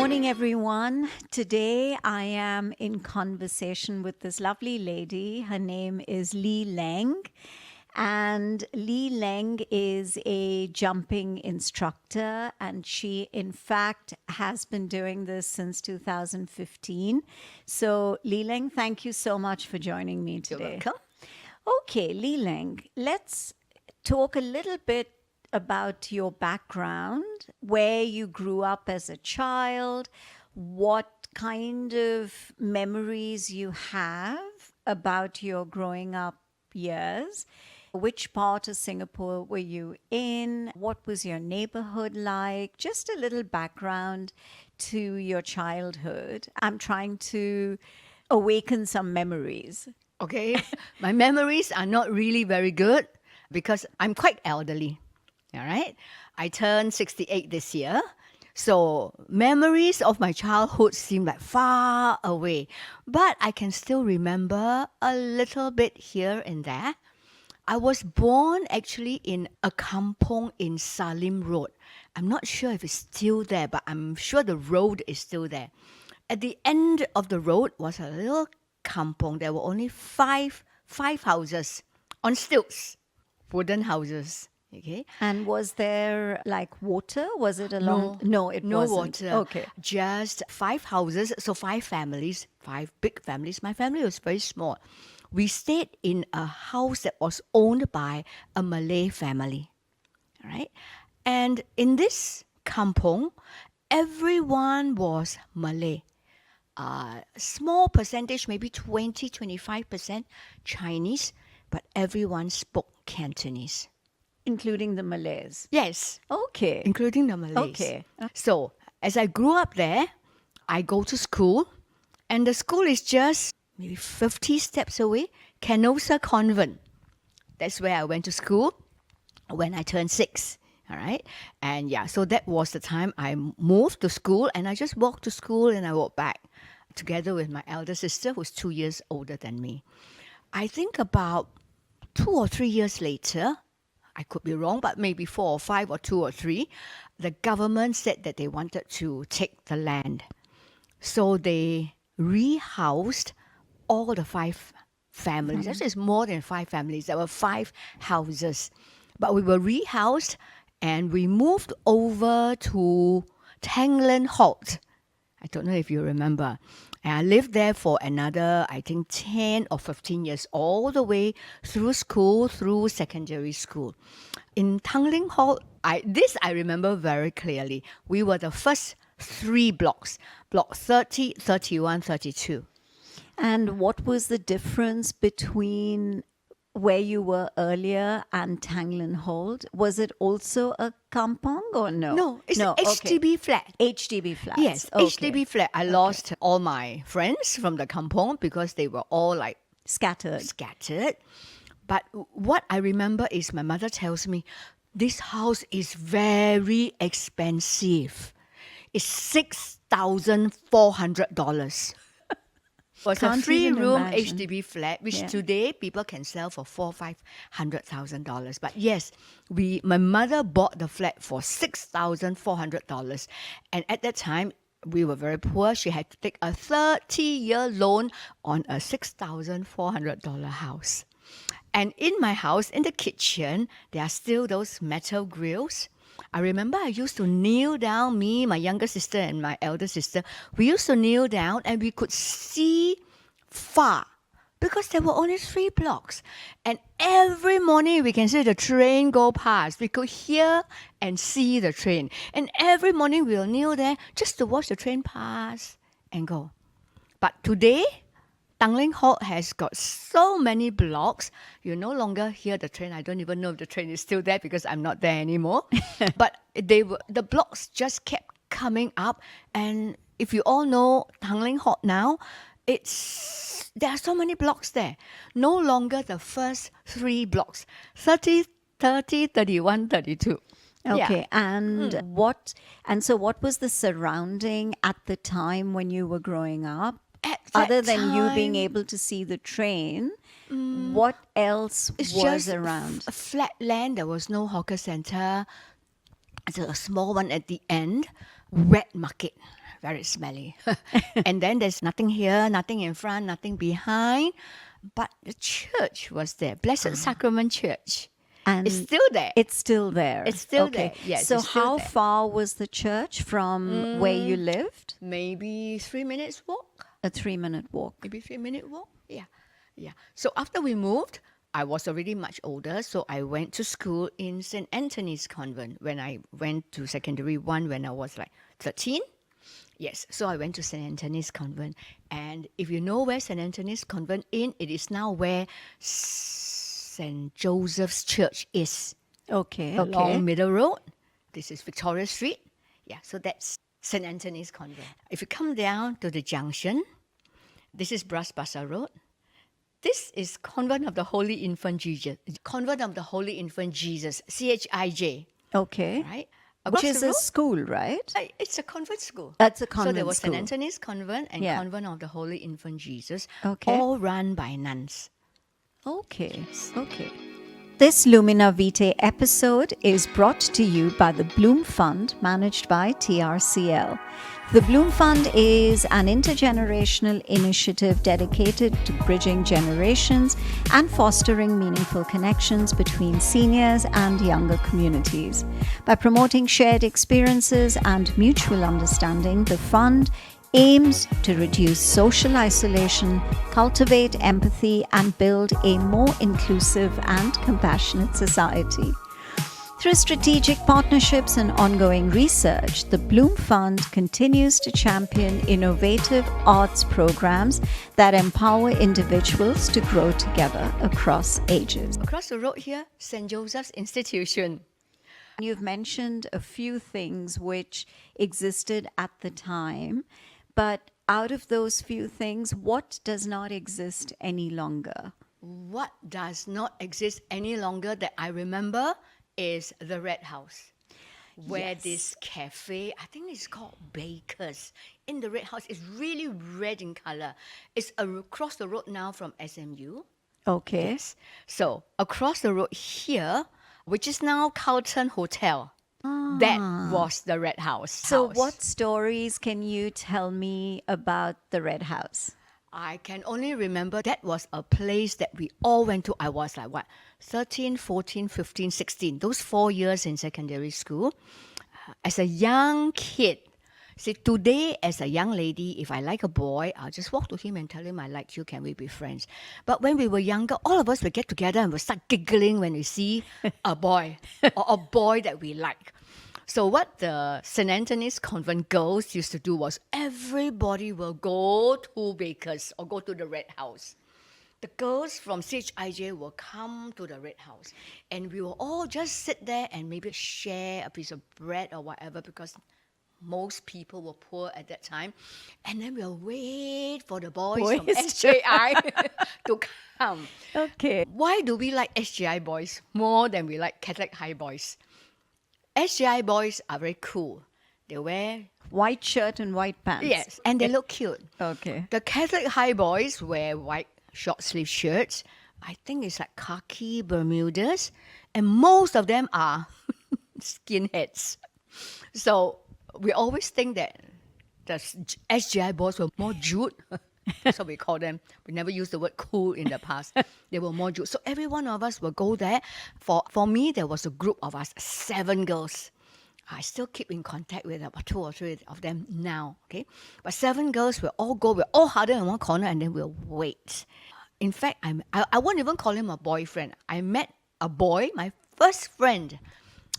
morning, everyone. Today I am in conversation with this lovely lady. Her name is Li Leng. And Li Leng is a jumping instructor, and she, in fact, has been doing this since 2015. So, Li Leng, thank you so much for joining me today. You're welcome. Okay, Li Leng, let's talk a little bit about your background, where you grew up as a child, what kind of memories you have about your growing up years. Which part of Singapore were you in? What was your neighborhood like? Just a little background to your childhood. I'm trying to awaken some memories. Okay, my memories are not really very good because I'm quite elderly. All right, I turned 68 this year. So memories of my childhood seem like far away, but I can still remember a little bit here and there. I was born actually in a kampong in Salim Road. I'm not sure if it's still there, but I'm sure the road is still there. At the end of the road was a little kampong. There were only five houses on stilts, wooden houses. Okay. And was there like water? Was it along? No, it no wasn't. water. Okay. Just 5 houses, so 5 families, 5 big families. My family was very small. We stayed in a house that was owned by a Malay family. All right. And in this kampong, everyone was Malay. Small percentage, maybe 20-25% Chinese, but everyone spoke Cantonese. Including the Malays. Yes. Okay. Including the Malays. Okay. So, as I grew up there, I go to school, and the school is just maybe 50 steps away, Canossa Convent. That's where I went to school when I turned 6. All right. And yeah, so that was the time I moved to school, and I just walked to school and I walked back together with my elder sister, who's 2 years older than me. I think about 2 or 3 years later, I could be wrong, but maybe 4 or 5 or 2 or 3, the government said that they wanted to take the land. So they rehoused all the 5 families. Actually, it's more than 5 families. There were 5 houses. But we were rehoused and we moved over to Tanglin Halt. I don't know if you remember. And I lived there for another, I think, 10 or 15 years, all the way through school, through secondary school. In Tanglin Halt, I remember very clearly. We were the first 3 blocks, block 30, 31, 32. And what was the difference between where you were earlier and Tanglin Halt? Was it also a kampong or no? No, it's no, an HDB flat. HDB flats. Yes, okay. HDB flat. I lost all my friends from the kampong because they were all like Scattered. But what I remember is my mother tells me, this house is very expensive. It's $6,400. Was a Can't 3-room even imagine. HDB flat, which Yeah. today people can sell for $400,000-$500,000. But yes, my mother bought the flat for $6,400, and at that time we were very poor. She had to take a 30-year loan on a $6,400 house. And in my house, in the kitchen, there are still those metal grills. I remember I used to kneel down, me, my younger sister, and my elder sister. We used to kneel down and we could see far because there were only 3 blocks. And every morning we can see the train go past. We could hear and see the train. And every morning we'll kneel there just to watch the train pass and go. But today, Tanglin Halt has got so many blocks, you no longer hear the train. I don't even know if the train is still there because I'm not there anymore. But the blocks just kept coming up. And if you all know Tanglin Halt now, there are so many blocks there. No longer the first 3 blocks, 30, 31, 32. Okay, Yeah. and what was the surrounding at the time when you were growing up? At that Other than you being time, able to see the train, what else it's was just around? a flat land. There was no hawker center. It's a small one at the end. Wet market. very smelly. And then there's nothing here, nothing in front, nothing behind. But the church was there, Blessed Sacrament Church. And It's still there. It's still there. It's still okay. there. Yes, So it's still how there. far was the church from where you lived? Maybe 3 minutes walk. A 3-minute walk. Maybe 3-minute walk. Yeah. Yeah. So after we moved, I was already much older. So I went to school in St. Anthony's Convent when I went to secondary one when I was like 13. Yes. So I went to St. Anthony's Convent. And if you know where St. Anthony's Convent is, it is now where St. Joseph's Church is. Okay. Along Middle Road. This is Victoria Street. Yeah, so that's St. Anthony's Convent. If you come down to the junction, this is Bras Basah Road. This is Convent of the Holy Infant Jesus. Convent of the Holy Infant Jesus, CHIJ. Okay. Right? Which Across is the a road, school, right? it's a convent school. That's a So convent there was school. St. Anthony's Convent and Yeah. Convent of the Holy Infant Jesus, Okay. all run by nuns. Okay. Okay. This Lumina Vitae episode is brought to you by the Bloom Fund, managed by TRCL. The Bloom Fund is an intergenerational initiative dedicated to bridging generations and fostering meaningful connections between seniors and younger communities. By promoting shared experiences and mutual understanding, the fund aims to reduce social isolation, cultivate empathy, and build a more inclusive and compassionate society. Through strategic partnerships and ongoing research, the Bloom Fund continues to champion innovative arts programs that empower individuals to grow together across ages. Across the road here, St. Joseph's Institution. You've mentioned a few things which existed at the time, but out of those few things, what does not exist any longer? What does not exist any longer that I remember is the Red House, where Yes. this cafe, I think it's called Baker's, in the Red House. It's really red in color. It's across the road now from SMU. Okay. Yes. So across the road here, which is now Carlton Hotel, that was the Red House. So, house. what stories can you tell me about the Red House? I can only remember that was a place that we all went to. I was like, what, 13, 14, 15, 16, those 4 years in secondary school. As a young kid, see, today as a young lady, if I like a boy, I'll just walk to him and tell him I like you, can we be friends? But when we were younger, all of us would get together and would start giggling when we see a boy or a boy that we like. So what the St. Anthony's Convent girls used to do was everybody will go to Baker's or go to the Red House. The girls from CHIJ will come to the Red House and we will all just sit there and maybe share a piece of bread or whatever because most people were poor at that time. And then we'll wait for the boys from SJI to come. Okay. Why do we like SJI boys more than we like Catholic High boys? SJI boys are very cool. They wear, White shirt and white pants. yes, and they look cute. Okay. The Catholic High boys wear white short sleeve shirts. I think it's like khaki Bermudas. And most of them are skinheads. So we always think that the SJI boys were more Jude. That's what we call them. We never used the word cool in the past. They were more Jude. So every one of us will go there. For me, there was a group of us, 7 girls. I still keep in contact with about 2 or 3 of them now. Okay, but 7 girls will all go. We'll all huddle in one corner and then we'll wait. In fact, I won't even call him a boyfriend. I met a boy, my first friend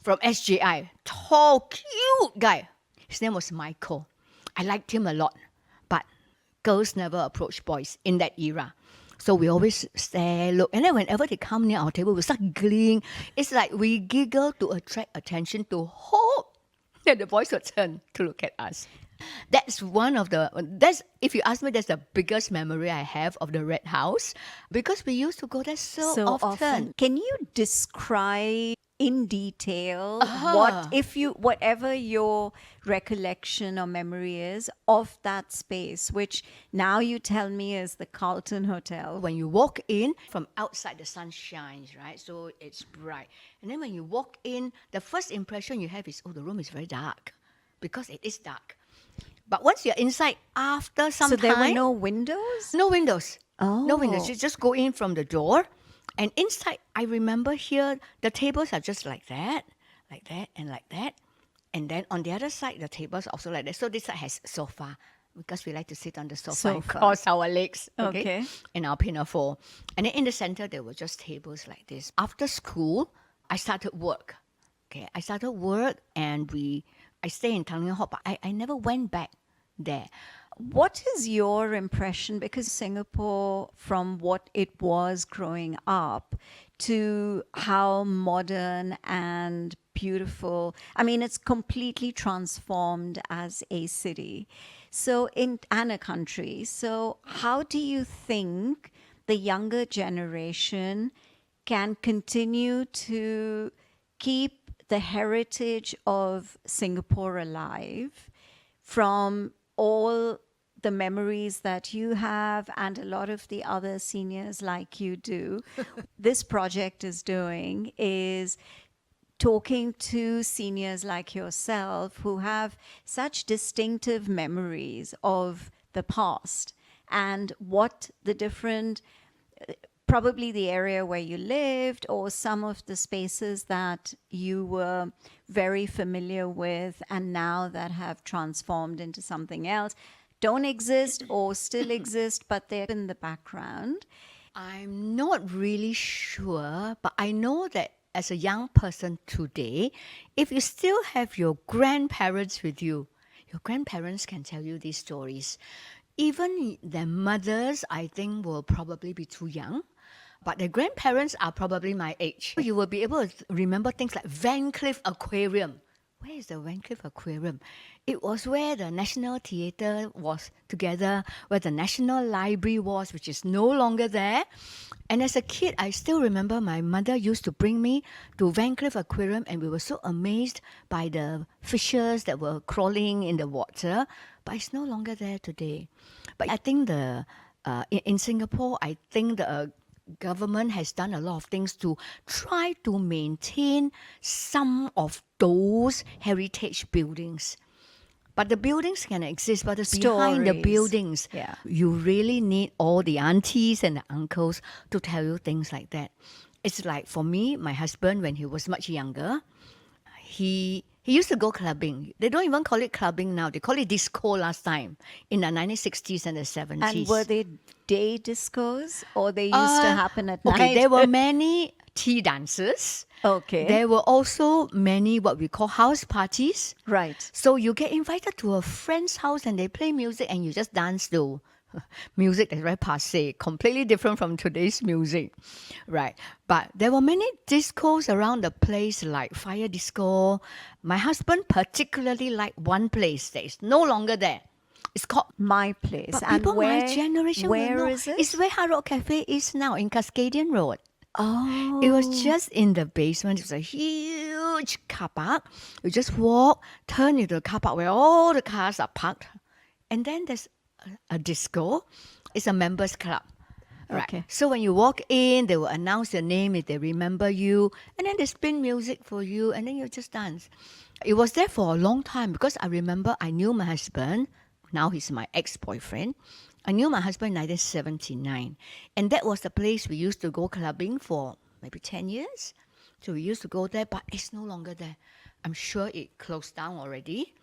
from SJI, tall, cute guy. His name was Michael. I liked him a lot, but girls never approach boys in that era. So we always stare, look, and then whenever they come near our table, we start giggling. It's like we giggle to attract attention to hope that the boys would turn to look at us. That's if you ask me, that's the biggest memory I have of the Red House because we used to go there so often. Can you describe in detail whatever your recollection or memory is of that space, which now you tell me is the Carlton Hotel? When you walk in, from outside the sun shines, right? So it's bright. And then when you walk in, the first impression you have is, oh, the room is very dark because it is dark. But once you're inside, after some So there were time, no windows? no windows. No windows. Oh. You just go in from the door. And inside, I remember here, the tables are just like that, and like that. And then on the other side, the tables are also like that. So this side has sofa, because we like to sit on the sofa and Sofa. cross our legs, Okay. in our pinafore. And then in the center, there were just tables like this. After school, I started work. Okay, I started work, and I stay in Tanglin Halt, but I never went back there. What is your impression? Because Singapore, from what it was growing up to how modern and beautiful, I mean, it's completely transformed as a city. So, and a country. So, how do you think the younger generation can continue to keep the heritage of Singapore alive from all the memories that you have and a lot of the other seniors like you do? This project is doing is talking to seniors like yourself who have such distinctive memories of the past and what the different, probably the area where you lived or some of the spaces that you were very familiar with and now that have transformed into something else, don't exist or still exist, but they're in the background. I'm not really sure, but I know that as a young person today, if you still have your grandparents with you, your grandparents can tell you these stories. Even their mothers, I think, will probably be too young. But their grandparents are probably my age. You will be able to remember things like Van Cleef Aquarium. Where is the Van Cleef Aquarium? It was where the National Theatre was together, where the National Library was, which is no longer there. And as a kid, I still remember my mother used to bring me to Van Cleef Aquarium, and we were so amazed by the fishes that were crawling in the water. But it's no longer there today. But I think in Singapore, I think the government has done a lot of things to try to maintain some of those heritage buildings. But the buildings can exist, but it's behind the Stories. buildings. Yeah. You really need all the aunties and the uncles to tell you things like that. It's like for me, my husband, when he was much younger, he used to go clubbing. They don't even call it clubbing now. They call it disco last time in the 1960s and the 70s. And were they day discos or they used to happen at night? Okay, there were many tea dances. Okay. There were also many what we call house parties. Right. So you get invited to a friend's house and they play music and you just dance to music that's very passé, completely different from today's music. Right. But there were many discos around the place like Fire Disco. My husband particularly liked one place that is no longer there. It's called My Place. But And people where, my generation will where know. is it? It's where Hard Rock Cafe is now in Cascadian Road. Oh. It was just in the basement. It was a huge car park. You just walk, turn into the car park where all the cars are parked. And then there's a disco. It's a members club. Right. Okay. So when you walk in, they will announce your name if they remember you. And then they spin music for you. And then you just dance. It was there for a long time because I remember I knew my husband. Now he's my ex-boyfriend. I knew my husband in 1979. And that was the place we used to go clubbing for maybe 10 years. So we used to go there, but it's no longer there. I'm sure it closed down already.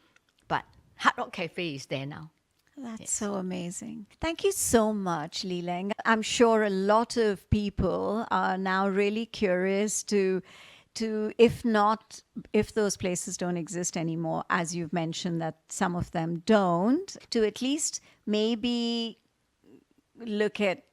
But Hard Rock Cafe is there now. That's so amazing. Thank you so much, Li Leng. I'm sure a lot of people are now really curious to if those places don't exist anymore, as you've mentioned that some of them don't, to at least maybe look at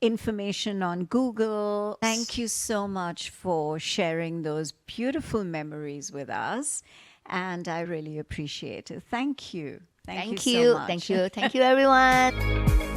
information on Google. Thank you so much for sharing those beautiful memories with us. And I really appreciate it. Thank you. Thank you so much. Thank you. Thank you, everyone.